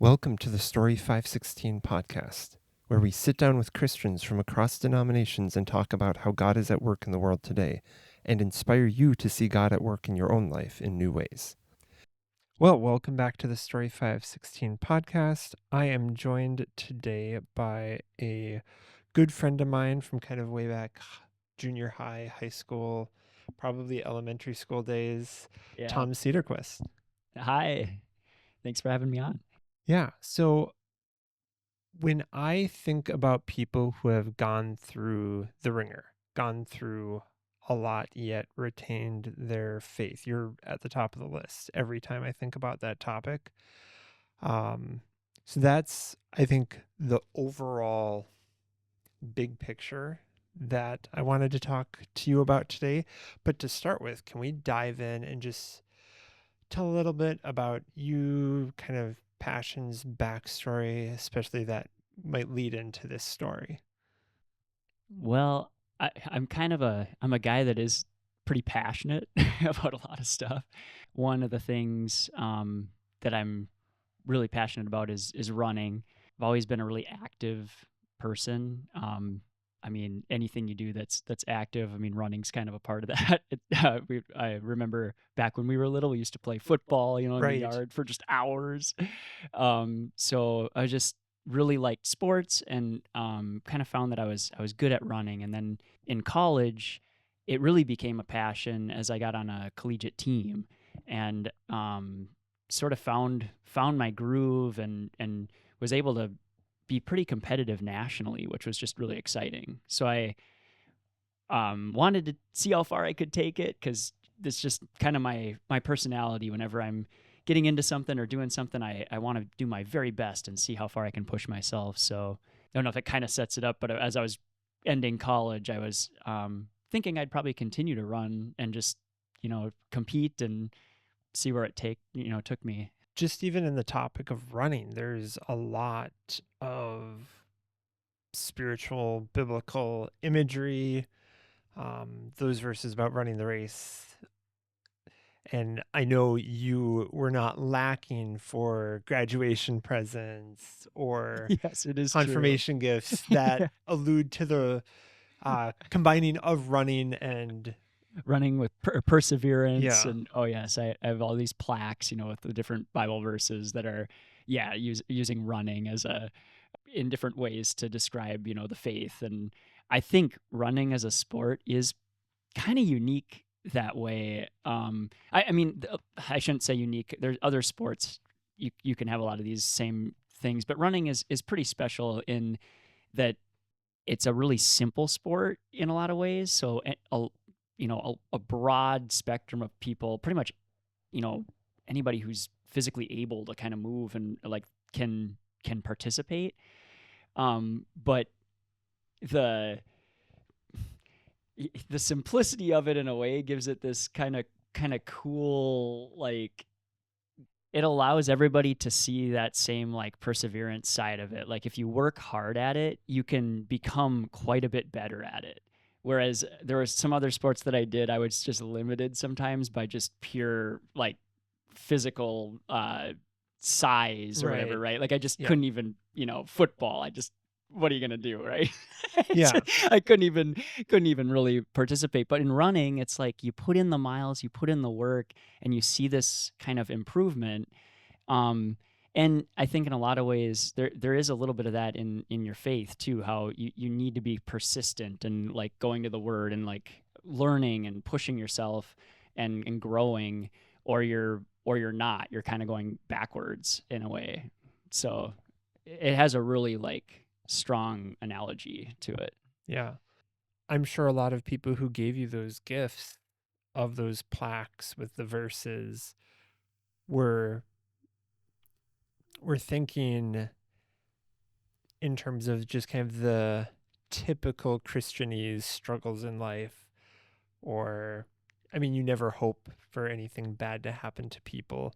Welcome to the Story 516 podcast, where we sit down with Christians from across denominations and talk about how God is at work in the world today and inspire you to see God at work in your own life in new ways. Well, welcome back to the Story 516 podcast. I am joined today by a good friend of mine from kind of way back junior high, high school, probably elementary school days, Yeah. Tom Sederquist. Hi. Thanks for having me on. Yeah. So when I think about people who have gone through the ringer, gone through a lot, yet retained their faith, you're at the top of the list every time I think about that topic. So that's, I think, the overall big picture that I wanted to talk to you about today. But to start with, can we dive in and just tell a little bit about you, kind of passions, backstory, especially that might lead into this story? Well, I'm a guy that is pretty passionate about a lot of stuff. One of the things that I'm really passionate about is running. I've always been a really active person. I mean, anything you do that's active. I mean, running's kind of a part of that. I remember back when we were little, we used to play football, in the Right. yard for just hours. So I just really liked sports and kind of found that I was good at running. And then in college, it really became a passion as I got on a collegiate team and sort of found my groove and was able to be pretty competitive nationally, which was just really exciting. So I wanted to see how far I could take it because it's just kind of my personality. Whenever I'm getting into something or doing something, I want to do my very best and see how far I can push myself. So I don't know if it kind of sets it up, but as I was ending college, I was thinking I'd probably continue to run and just, compete and see where it took me. Just even in the topic of running, there's a lot of spiritual, biblical imagery, those verses about running the race. And I know you were not lacking for graduation presents or Yes, it is confirmation gifts true. that allude to the combining of running and Running with perseverance. yeah. And oh yes, I have all these plaques, with the different Bible verses that are using running as in different ways to describe the faith. And I think running as a sport is kind of unique that way. I mean, I shouldn't say unique. There's other sports you can have a lot of these same things, but running is pretty special in that it's a really simple sport in a lot of ways. So a broad spectrum of people, pretty much, anybody who's physically able to kind of move and like can participate. But the simplicity of it in a way gives it this kind of cool, like, it allows everybody to see that same like perseverance side of it. Like if you work hard at it, you can become quite a bit better at it. Whereas there was some other sports that I did, I was just limited sometimes by just pure like physical size or whatever, right? Like I just couldn't even, football. What are you gonna do, right? Yeah. I couldn't even really participate. But in running, it's like you put in the miles, you put in the work, and you see this kind of improvement. And I think in a lot of ways there is a little bit of that in your faith too, how you need to be persistent and like going to the word and like learning and pushing yourself and growing, or you're not. You're kind of going backwards in a way. So it has a really like strong analogy to it. Yeah. I'm sure a lot of people who gave you those gifts of those plaques with the verses were thinking in terms of just kind of the typical Christianese struggles in life. Or, I mean, you never hope for anything bad to happen to people.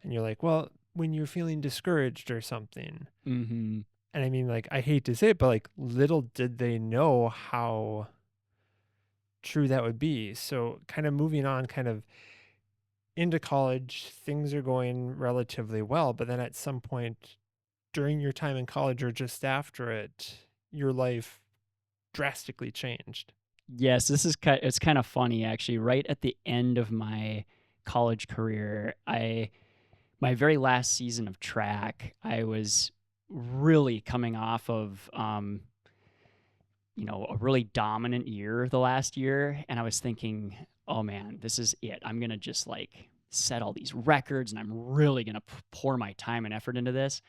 And you're like, well, when you're feeling discouraged or something. Mm-hmm. And I mean, like, I hate to say it, but like, little did they know how true that would be. So, kind of moving on, kind of into college, things are going relatively well, but then at some point during your time in college or just after it, your life drastically changed. Yes, it's kind of funny actually. Right at the end of my college career, I my very last season of track, I was really coming off of a really dominant year the last year, and I was thinking, "Oh man, this is it. I'm going to just like set all these records and I'm really going to pour my time and effort into this."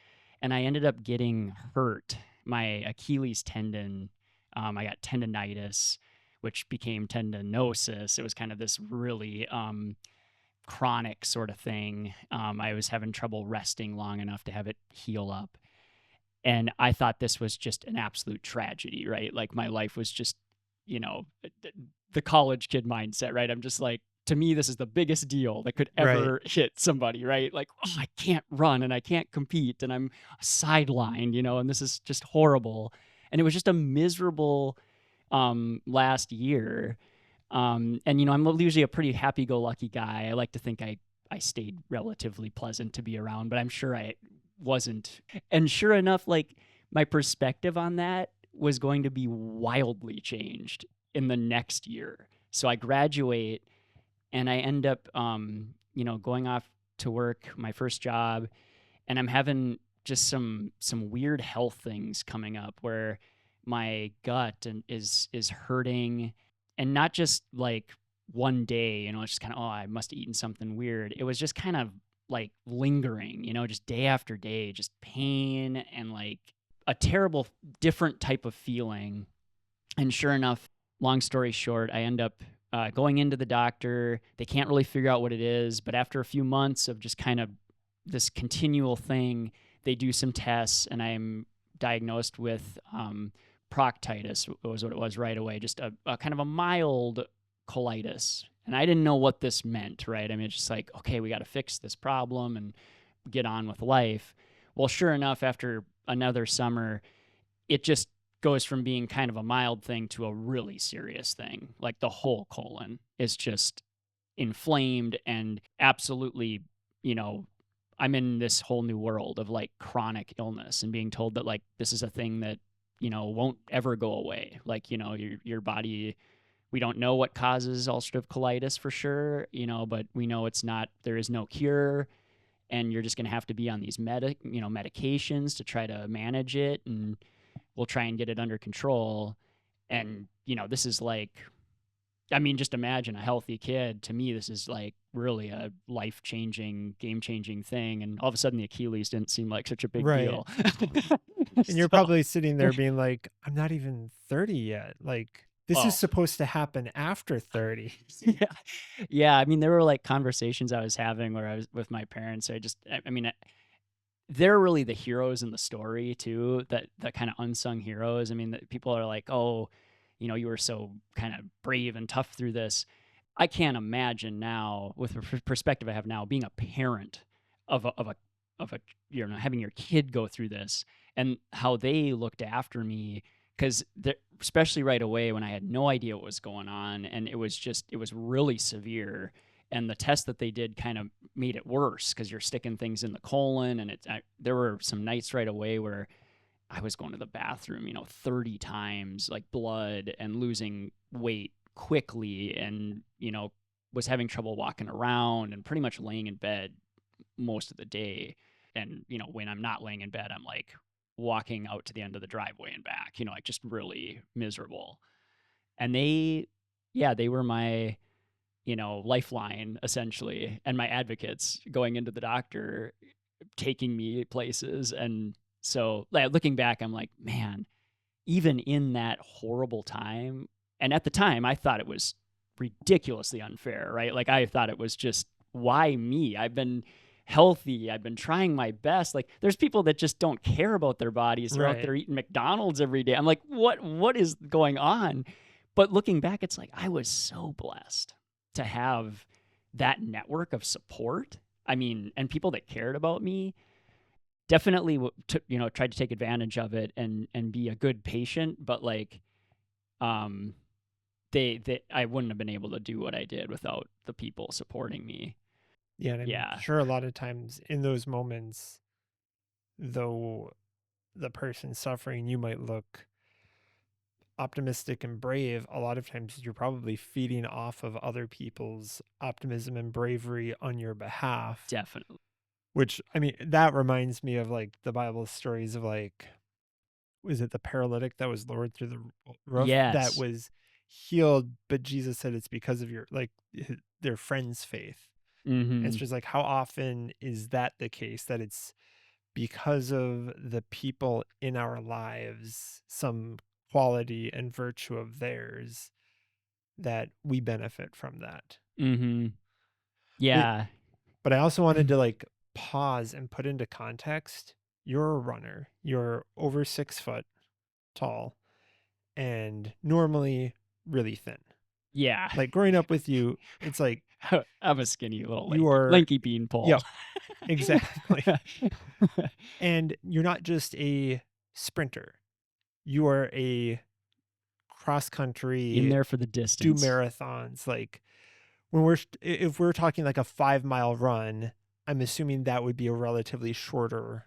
And I ended up getting hurt. My Achilles tendon, I got tendonitis, which became tendinosis. It was kind of this really chronic sort of thing. I was having trouble resting long enough to have it heal up. And I thought this was just an absolute tragedy, right? Like my life was just, you know, the college kid mindset, right? I'm just like, to me, this is the biggest deal that could Right. ever hit somebody, right? Like, oh, I can't run and I can't compete and I'm sidelined, and this is just horrible. And it was just a miserable last year. And I'm usually a pretty happy-go-lucky guy. I like to think I stayed relatively pleasant to be around, but I'm sure I wasn't. And sure enough, like my perspective on that was going to be wildly changed in the next year. So I graduate and I end up, going off to work, my first job, and I'm having just some weird health things coming up where my gut is hurting, and not just like one day, it's just kind of, oh, I must have eaten something weird. It was just kind of like lingering, just day after day, just pain and like a terrible different type of feeling. And sure enough, long story short, I end up going into the doctor. They can't really figure out what it is, but after a few months of just kind of this continual thing, they do some tests, and I'm diagnosed with proctitis, was what it was right away, just a kind of a mild colitis. And I didn't know what this meant, right? I mean, it's just like, okay, we got to fix this problem and get on with life. Well, sure enough, after another summer, it just goes from being kind of a mild thing to a really serious thing. Like the whole colon is just inflamed and absolutely, you know, I'm in this whole new world of like chronic illness and being told that like this is a thing that, won't ever go away. Like, your body, we don't know what causes ulcerative colitis for sure, but we know there is no cure, and you're just going to have to be on these medications to try to manage it, and we'll try and get it under control. And, this is like, I mean, just imagine a healthy kid. To me, this is like really a life changing, game changing thing. And all of a sudden, the Achilles didn't seem like such a big Right. deal. And you're So, probably sitting there being like, I'm not even 30 yet. Like, this is oh, supposed to happen after 30. yeah. Yeah. I mean, there were like conversations I was having where I was with my parents. I mean, they're really the heroes in the story too, that kind of unsung heroes. I mean, people are like, oh, you were so kind of brave and tough through this. I can't imagine now, with the perspective I have now, being a parent of a having your kid go through this, and how they looked after me, because especially right away when I had no idea what was going on, and it was really severe, and the test that they did kind of made it worse because you're sticking things in the colon, and there were some nights right away where I was going to the bathroom, 30 times, like blood, and losing weight quickly, and, was having trouble walking around and pretty much laying in bed most of the day. And, when I'm not laying in bed, I'm like walking out to the end of the driveway and back, like just really miserable. And they were my, lifeline essentially, and my advocates going into the doctor, taking me places. And so, like, looking back, I'm like, man, even in that horrible time, and at the time, I thought it was ridiculously unfair, right? Like, I thought it was just, why me? I've been healthy. I've been trying my best. Like, there's people that just don't care about their bodies. They're out Right. there eating McDonald's every day. I'm like, what is going on? But looking back, it's like I was so blessed to have that network of support. I mean, and people that cared about me. Definitely, tried to take advantage of it and be a good patient, but like, um, they I wouldn't have been able to do what I did without the people supporting me. Yeah, and I'm Yeah, sure a lot of times in those moments, though the person suffering, you might look optimistic and brave, a lot of times you're probably feeding off of other people's optimism and bravery on your behalf. definitely. Which, I mean, that reminds me of like the Bible stories of like, was it the paralytic that was lowered through the roof that Yes. was healed, but Jesus said it's because of your, like, their friend's faith. And it's Mm-hmm. just like, how often is that the case, that it's because of the people in our lives, some quality and virtue of theirs, that we benefit from that. Mm-hmm. But Yeah. but I also wanted to like pause and put into context. You're a runner. You're over 6 foot tall and normally really thin. Yeah. Like growing up with you, it's like I'm a skinny little you are, lanky beanpole. yep, exactly. And you're not just a sprinter. You are a cross In country, there for the do distance. marathons. Like if we're talking like a 5 mile run, I'm assuming that would be a relatively shorter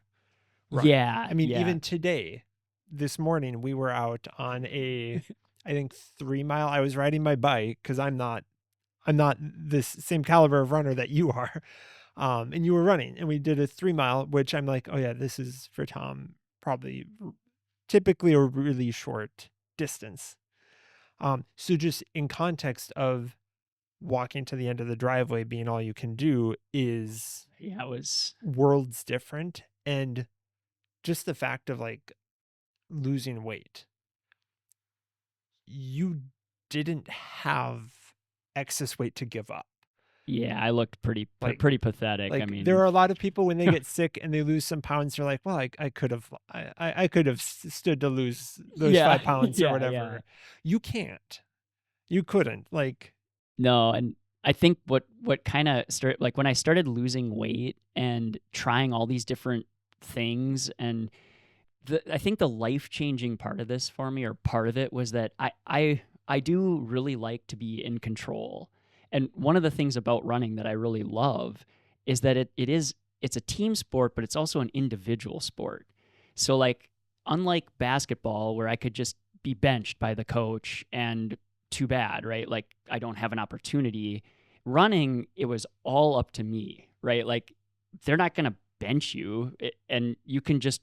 run. Yeah, I mean, yeah. even today, this morning, we were out on I think 3 mile. I was riding my bike because I'm not this same caliber of runner that you are. And you were running, and we did a 3 mile, which I'm like, oh yeah, this is for Tom, probably typically a really short distance. So just in context of walking to the end of the driveway being all you can do is Yeah, it was. worlds different. And just the fact of like losing weight, you didn't have excess weight to give up. Yeah, I looked Like, pretty pathetic. I there mean, are a lot of people when they get sick and they lose some pounds, they're like, well, I could have, I could have stood to lose those yeah, 5 pounds or yeah, yeah. whatever. You can't, you couldn't. Like, No, and I think what kind of started, like when I started losing weight and trying all these different things, and I think the life changing part of this for me, or part of it, was that I do really like to be in control. And one of the things about running that I really love is that it's a team sport, but it's also an individual sport. So like, unlike basketball where I could just be benched by the coach and too bad, right? Like I don't have an opportunity. Running, it was all up to me, right? Like they're not going to bench you, and you can just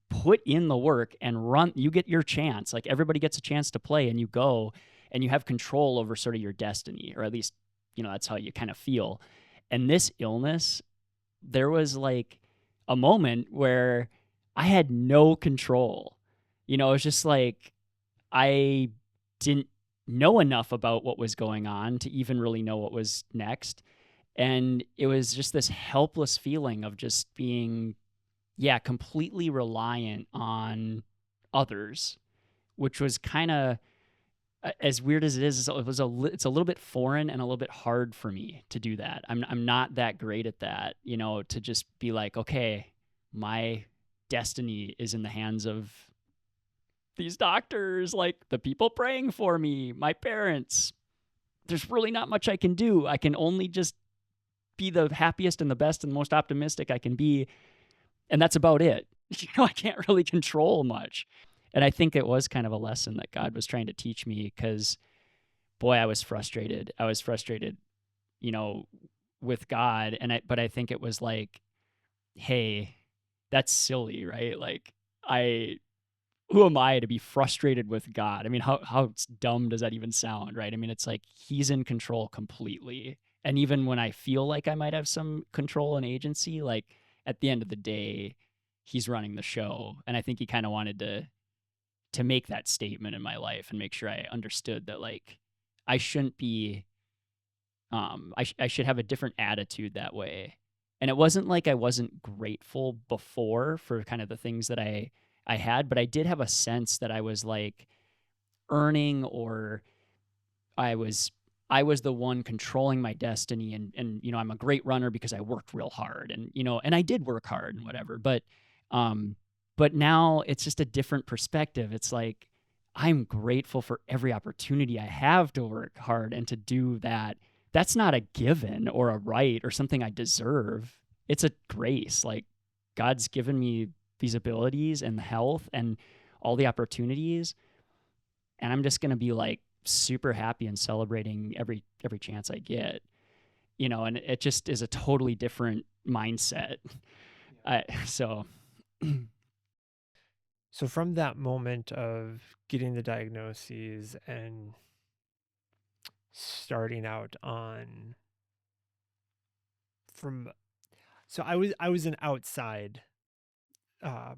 put in the work and run. You get your chance. Like everybody gets a chance to play, and you go and you have control over sort of your destiny, or at least, that's how you kind of feel. And this illness, there was like a moment where I had no control. It was just like I didn't know enough about what was going on to even really know what was next. And it was just this helpless feeling of just being, yeah, completely reliant on others, which was kind of, as weird as it is, it's a little bit foreign and a little bit hard for me to do that. I'm not that great at that, to just be like, okay, my destiny is in the hands of these doctors, like the people praying for me, my parents. There's really not much I can do. I can only just be the happiest and the best and the most optimistic I can be, and that's about it. I can't really control much. And I think it was kind of a lesson that God was trying to teach me, because boy, I was frustrated. I was frustrated, you know, with God. But I think it was like, hey, that's silly, right? Like, who am I to be frustrated with God? I mean, how dumb does that even sound, right? I mean, it's like he's in control completely. And even when I feel like I might have some control and agency, like at the end of the day, he's running the show. And I think he kind of wanted to make that statement in my life and make sure I understood that, like, I shouldn't be I should have a different attitude that way. And it wasn't like I wasn't grateful before for kind of the things that I had, but I did have a sense that I was like earning, or I was I was the one controlling my destiny, and I'm a great runner because I worked real hard, and and I did work hard and whatever, um but now it's just a different perspective. It's like I'm grateful for every opportunity I have to work hard and to do that that's not a given or a right or something I deserve. It's a grace. Like God's given me these abilities and health and all the opportunities, and I'm just going to be like super happy and celebrating every chance I get. And it just is a totally different mindset. So So from that moment of getting the diagnoses and starting out on from so I was an outside uh,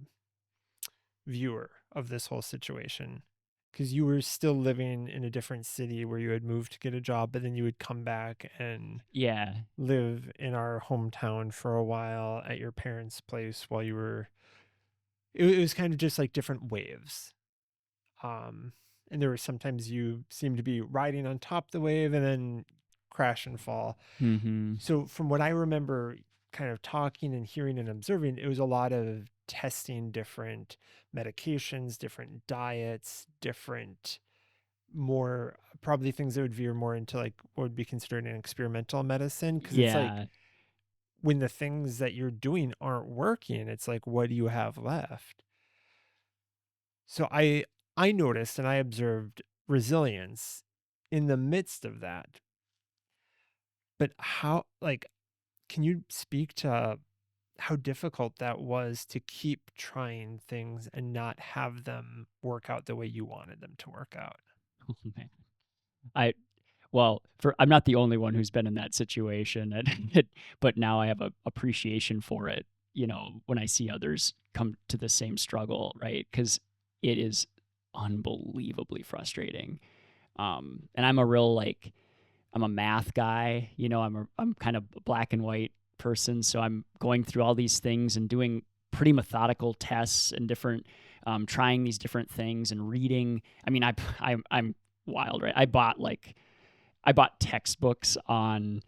viewer of this whole situation because you were still living in a different city where you had moved to get a job, but then you would come back and yeah, live in our hometown for a while at your parents' place while you were. It was kind of just like different waves. Um, and there were sometimes you seemed to be riding on top of the wave and then crash and fall. mm-hmm. So from what I remember kind of talking and hearing and observing, it was a lot of testing different medications, different diets, different more probably things that would veer more into like what would be considered an experimental medicine. Cause it's like Yeah. when the things that you're doing aren't working, it's like, what do you have left? So I noticed and I observed resilience in the midst of that. But how like can you speak to how difficult that was to keep trying things and not have them work out the way you wanted them to work out? I well, for I'm not the only one who's been in that situation, and but now I have a appreciation for it. When I see others come to the same struggle, right? Because it is unbelievably frustrating. And I'm a real like I'm a math guy. I'm kind of a black and white person, so I'm going through all these things and doing pretty methodical tests and different, trying these different things and reading. I mean, I'm wild, right? I bought textbooks on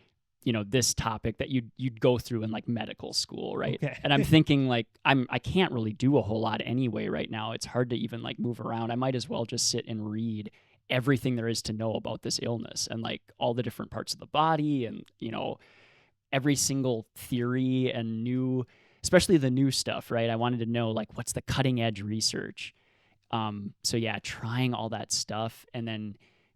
this topic that you'd go through in like medical school, right? Okay. And I'm thinking like I can't really do a whole lot anyway right now. It's hard to even like move around. I might as well just sit and read everything there is to know about this illness and like all the different parts of the body and every single theory and new, especially the new stuff, right? I wanted to know like what's the cutting edge research. So yeah, trying all that stuff, and then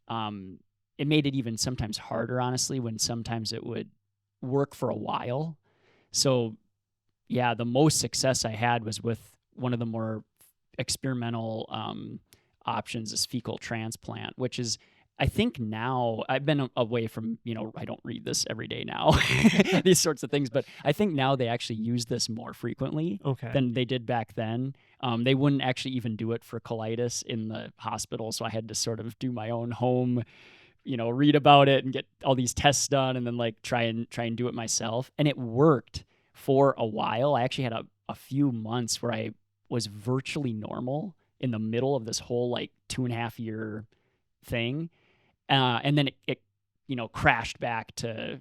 um, it made it even sometimes harder, honestly, when sometimes it would work for a while. So yeah, the most success I had was with one of the more experimental options, is fecal transplant, which is I think now I've been away from, I don't read this every day now, these sorts of things, but I think now they actually use this more frequently Okay. than they did back then. They wouldn't actually even do it for colitis in the hospital. So I had to sort of do my own home, read about it and get all these tests done and then like try and do it myself. And it worked for a while. I actually had a few months where I was virtually normal in the middle of this whole like 2.5 year thing, and then it crashed back to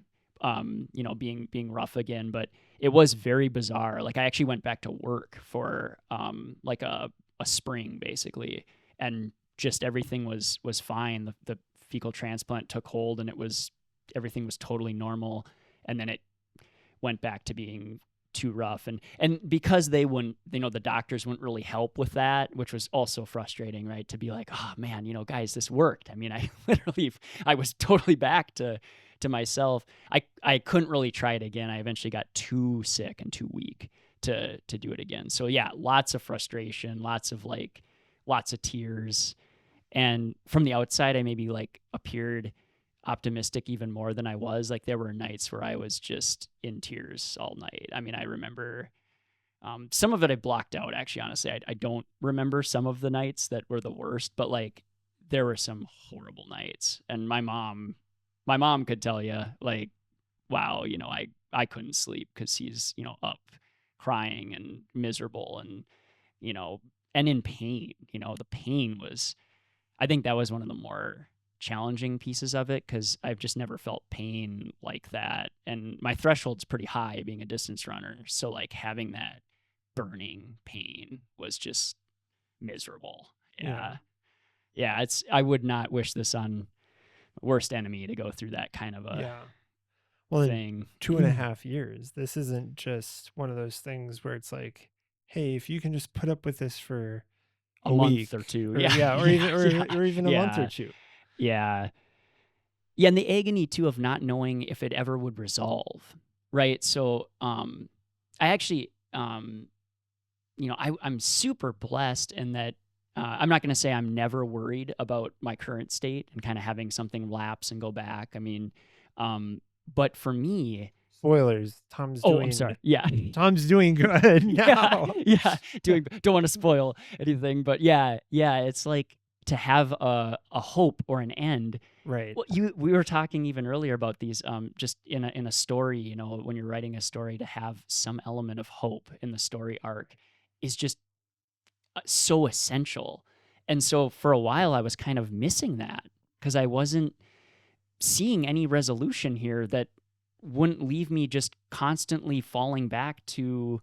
being rough again. But it was very bizarre. Like I actually went back to work for like a spring basically, and just everything was fine. The fecal transplant took hold, and everything was totally normal. And then it went back to being too rough, and because the doctors wouldn't really help with that, which was also frustrating, right? To be like, oh man, guys, this worked. I mean, I was totally back to myself. I couldn't really try it again. I eventually got too sick and too weak to do it again. So yeah, lots of frustration, lots of tears. And from the outside, I maybe like appeared optimistic even more than I was. Like there were nights where I was just in tears all night. I mean, I remember some of it I blocked out, actually, honestly. I don't remember some of the nights that were the worst, but like there were some horrible nights. And my mom could tell you like, wow, I couldn't sleep because he's, up crying and miserable and, you know, and in pain. The pain was, I think that was one of the more challenging pieces of it because I've just never felt pain like that. And my threshold's pretty high being a distance runner. So, like, having that burning pain was just miserable. Yeah. Yeah. Yeah. I would not wish this on worst enemy to go through that kind of a Yeah. Well, in thing. 2.5 years, this isn't just one of those things where it's like, hey, if you can just put up with this for A a month week or two. or Yeah. or even Yeah. or even a month or two. Yeah. Yeah, and the agony too of not knowing if it ever would resolve, right? So, I actually, I'm super blessed in that. I'm not going to say I'm never worried about my current state and kind of having something lapse and go back. I mean, but for me, Spoilers, I'm sorry. Yeah. Tom's doing good now. Yeah. Don't want to spoil anything, but yeah, it's like to have a hope or an end. Right. Well, we were talking even earlier about these, just in a story, when you're writing a story, to have some element of hope in the story arc is just so essential. And so for a while I was kind of missing that because I wasn't seeing any resolution here that wouldn't leave me just constantly falling back to,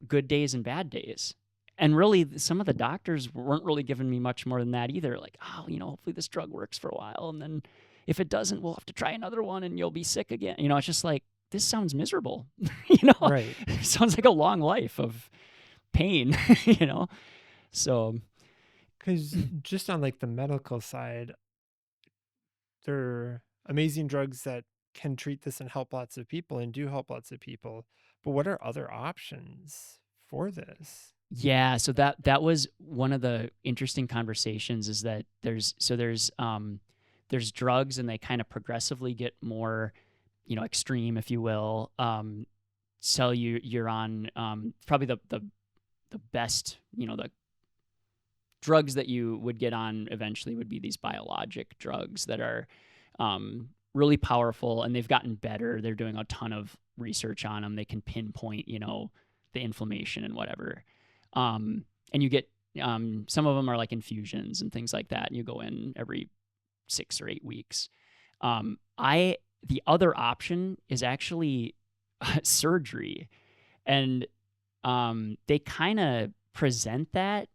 good days and bad days. And really, some of the doctors weren't really giving me much more than that either. Like, hopefully this drug works for a while. And then if it doesn't, we'll have to try another one and you'll be sick again. It's just like, this sounds miserable. Right. It sounds like a long life of pain, So, because just on like the medical side, there are amazing drugs that can treat this and help lots of people and do help lots of people. But what are other options for this? yeah, so that was one of the interesting conversations is that there's drugs and they kind of progressively get more, extreme, if you will. So you're on probably the best, the drugs that you would get on eventually would be these biologic drugs that are really powerful, and they've gotten better. They're doing a ton of research on them. They can pinpoint, the inflammation and whatever. And you get some of them are like infusions and things like that, and you go in every 6 or 8 weeks. The other option is actually surgery, and they kind of present that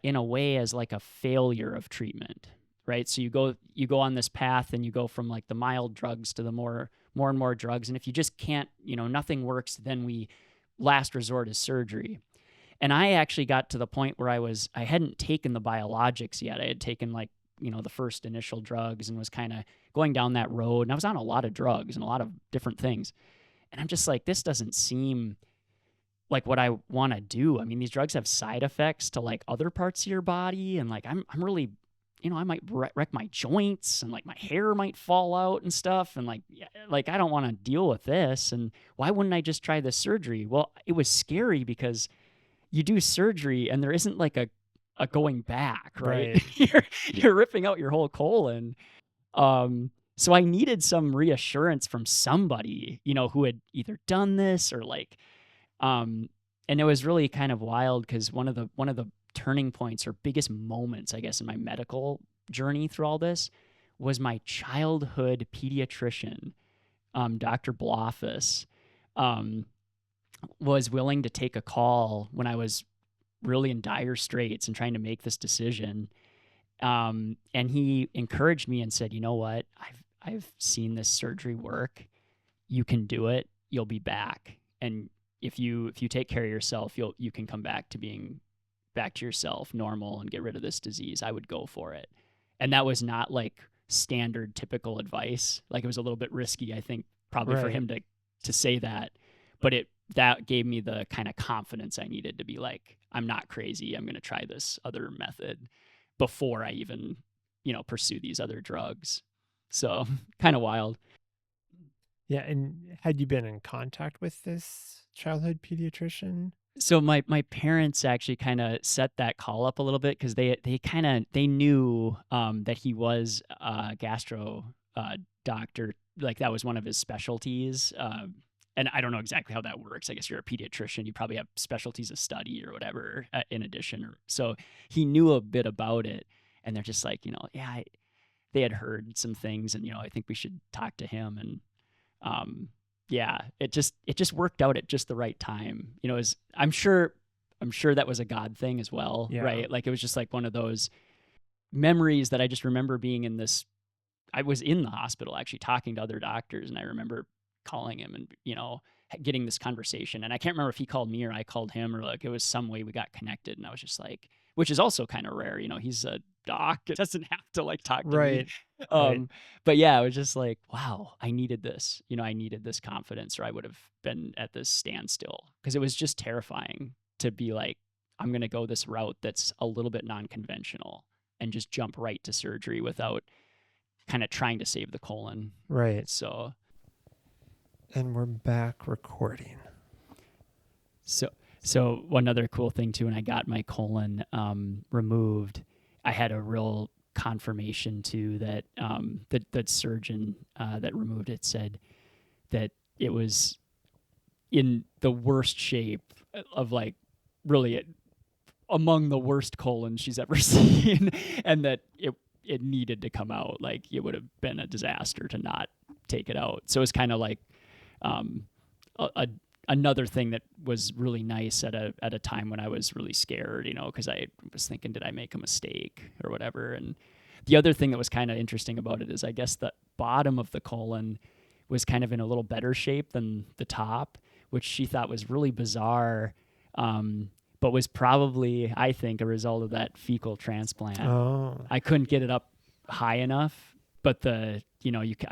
in a way as like a failure of treatment, right? So you go on this path and you go from like the mild drugs to the more and more drugs, and if you just can't, nothing works, then last resort is surgery. And I actually got to the point where I hadn't taken the biologics yet. I had taken like, the first initial drugs and was kind of going down that road. And I was on a lot of drugs and a lot of different things. And I'm just like, this doesn't seem like what I want to do. I mean, these drugs have side effects to like other parts of your body. And like, I'm really, I might wreck my joints and like my hair might fall out and stuff. And like I don't want to deal with this. And why wouldn't I just try this surgery? Well, it was scary because you do surgery and there isn't like a going back, right? You're ripping out your whole colon. So I needed some reassurance from somebody, who had either done this or like, and it was really kind of wild because one of the turning points or biggest moments, I guess, in my medical journey through all this was my childhood pediatrician, Dr. Blofus, was willing to take a call when I was really in dire straits and trying to make this decision. And he encouraged me and said, you know what, I've seen this surgery work. You can do it. You'll be back. And if you take care of yourself, you can come back to being back to yourself, normal, and get rid of this disease. I would go for it. And that was not like standard typical advice. Like, it was a little bit risky, I think, probably for him to say that. But that gave me the kind of confidence I needed to be like, I'm not crazy. I'm going to try this other method before I even, pursue these other drugs. So kind of wild. Yeah. And had you been in contact with this childhood pediatrician? So my parents actually kind of set that call up a little bit because they knew that he was a gastro doctor. Like, that was one of his specialties. And I don't know exactly how that works. I guess you're a pediatrician. You probably have specialties of study or whatever in addition. So he knew a bit about it. And they're just like, they had heard some things and, I think we should talk to him. And it just worked out at just the right time. I'm sure that was a God thing as well, right? Like, it was just like one of those memories that I just remember being in this I was in the hospital actually talking to other doctors, and I remember calling him and getting this conversation. And I can't remember if he called me or I called him, or like it was some way we got connected. And I was just like, which is also kind of rare, he's a doc, it doesn't have to like talk to me. Right. But yeah, I was just like, wow, I needed this. I needed this confidence, or I would have been at this standstill, because it was just terrifying to be like, I'm going to go this route that's a little bit non-conventional and just jump right to surgery without kind of trying to save the colon. Right. So, and we're back recording. So one other cool thing too, when I got my colon removed, I had a real confirmation too that that surgeon that removed it said that it was in the worst shape of, like, really among the worst colons she's ever seen, and that it needed to come out. Like, it would have been a disaster to not take it out. So it's kind of like another thing that was really nice at a time when I was really scared, because I was thinking, did I make a mistake or whatever? And the other thing that was kind of interesting about it is, I guess the bottom of the colon was kind of in a little better shape than the top, which she thought was really bizarre, but was probably, I think, a result of that fecal transplant. Oh. I couldn't get it up high enough, but I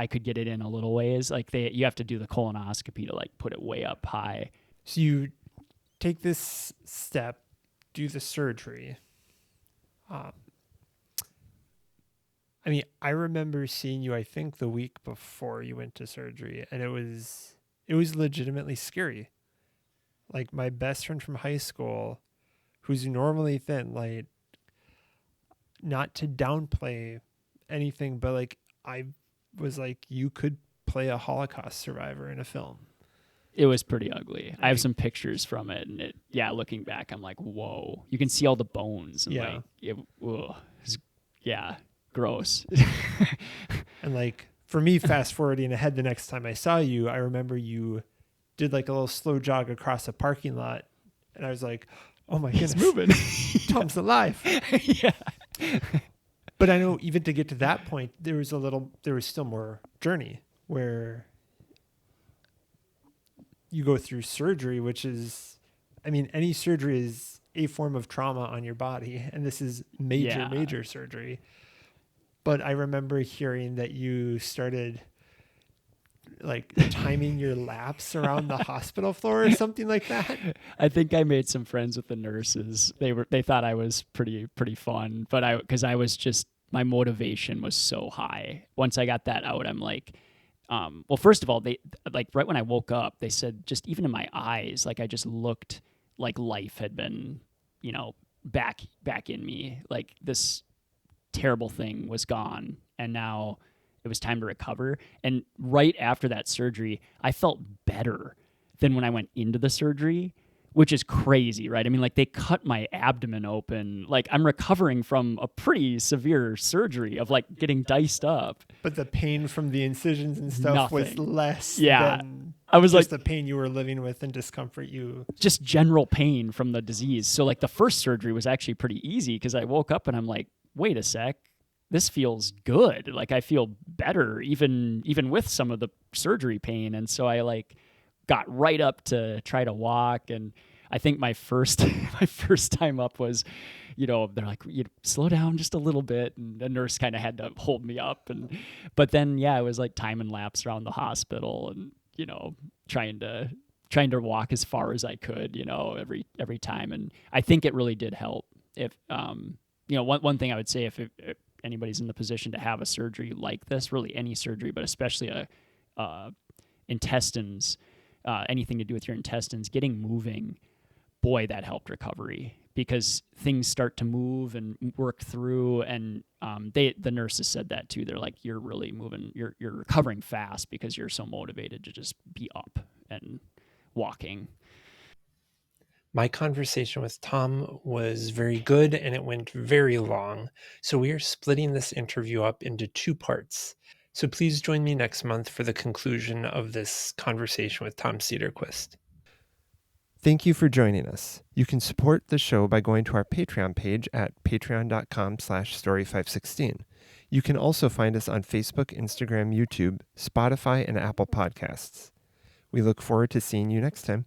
could get it in a little ways. Like, you have to do the colonoscopy to like put it way up high. So you take this step, do the surgery. I mean, I remember seeing you, I think, the week before you went to surgery, and it was legitimately scary. Like, my best friend from high school, who's normally thin, like, not to downplay anything, but like, I was like, you could play a Holocaust survivor in a film. It was pretty ugly. I have some pictures from it, and looking back, I'm like, whoa. You can see all the bones. And gross. And like, for me, fast forwarding ahead, the next time I saw you, I remember you did like a little slow jog across a parking lot, and I was like, oh my goodness, he's moving. Tom's alive. Yeah. But I know even to get to that point, there was still more journey where you go through surgery, which is, I mean, any surgery is a form of trauma on your body, and this is major surgery. But I remember hearing that you started like timing your laps around the hospital floor or something like that. I think I made some friends with the nurses. They thought I was pretty fun, but because I was just, my motivation was so high. Once I got that out, I'm like, well, first of all, they, like, right when I woke up, they said, just even in my eyes, like, I just looked like life had been, back in me. Like, this terrible thing was gone, and now it was time to recover. And right after that surgery, I felt better than when I went into the surgery, which is crazy, right? I mean, like, they cut my abdomen open. Like, I'm recovering from a pretty severe surgery of like getting diced up. But the pain from the incisions and stuff was less than I was just the pain you were living with and discomfort just general pain from the disease. So like, the first surgery was actually pretty easy, because I woke up and I'm like, wait a sec, this feels good. Like, I feel better even with some of the surgery pain. And so I like got right up to try to walk. And I think my first time up was, they're like, you slow down just a little bit. And the nurse kind of had to hold me up. But then, it was like timing laps around the hospital, and, trying to walk as far as I could, every time. And I think it really did help. If, one thing I would say, if anybody's in the position to have a surgery like this, really any surgery, but especially intestines, anything to do with your intestines, getting moving, boy, that helped recovery, because things start to move and work through. And the nurses said that too. They're like, you're really moving, you're recovering fast because you're so motivated to just be up and walking. My conversation with Tom was very good, and it went very long. So we are splitting this interview up into 2 parts. So please join me next month for the conclusion of this conversation with Tom Sederquist. Thank you for joining us. You can support the show by going to our Patreon page at patreon.com/story516. You can also find us on Facebook, Instagram, YouTube, Spotify, and Apple Podcasts. We look forward to seeing you next time.